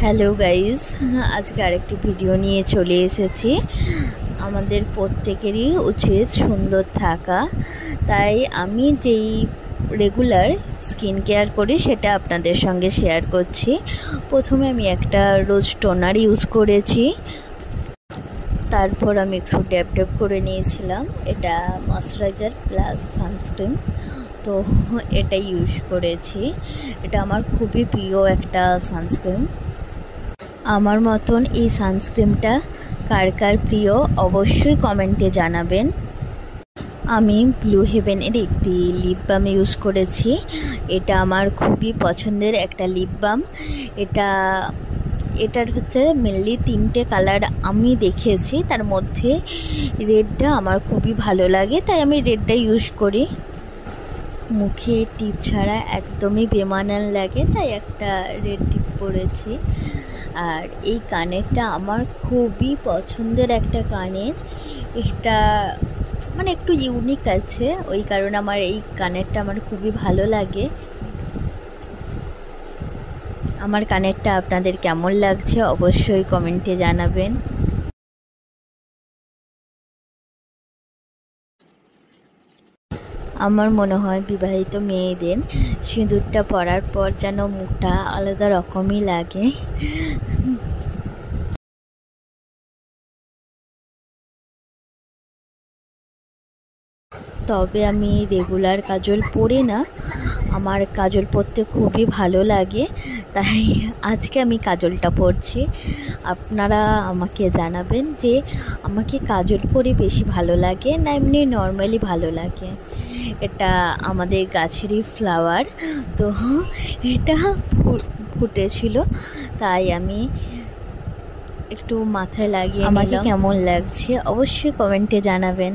Hello guys, আজকে আরেকটি video নিয়ে চলে এসেছি। আমাদের প্রত্যেকেরই উচিত সুন্দর থাকা, তাই আমি যেই রেগুলার স্কিন কেয়ার করি সেটা আপনাদের সঙ্গে শেয়ার করছি। প্রথমে আমি একটা রোজ টোনার ইউজ করেছি, তারপর আমি একটু ড্যাব ড্যাব করে নিয়েছিলাম। এটা ময়শ্চারাইজার প্লাস সানস্ক্রিন, তো এটা ইউজ করেছি। এটা আমার খুবই প্রিয় একটা সানস্ক্রিন। আমার মতন এই সানস্ক্রিনটা কার কার প্রিয় অবশ্যই কমেন্টে জানাবেন। আমি ব্লু হেভেনের একটি লিপ বাম ইউজ করেছি। এটা আমার খুবই পছন্দের একটা লিপ বাম। এটার হচ্ছে মেনলি 3টে কালার আমি দেখেছি, তার মধ্যে রেডটা আমার খুবই ভালো লাগে, তাই আমি রেডটা ইউজ করি। মুখে টিপ ছাড়া একদমই বেমানান লাগে, তাই একটা রেড টিপ পরেছি। আর এই কানেরটা আমার খুবই পছন্দের একটা কানের। এটা মানে একটু ইউনিক আছে, ওই কারণে আমার এই কানেরটা আমার খুবই ভালো লাগে। আমার কানেরটা আপনাদের কেমন লাগছে অবশ্যই কমেন্টে জানাবেন। আমার মনে হয় বিবাহিত মেয়েদের সিঁদুরটা পরার পর যেন মুখটা আলাদা রকমই লাগে। তবে আমি রেগুলার কাজল পরি না, আমার কাজল পরতে খুবই ভালো লাগে, তাই আজকে আমি কাজলটা পরছি। আপনারা আমাকে জানাবেন যে আমাকে কাজল পরে বেশি ভালো লাগে না এমনি নর্মালি ভালো লাগে। এটা আমাদের গাছেরই ফ্লাওয়ার, তো এটা ফুটেছিল, তাই আমি একটু মাথায় লাগিয়ে নিলাম। আমাকে কেমন লাগছে অবশ্যই কমেন্টে জানাবেন।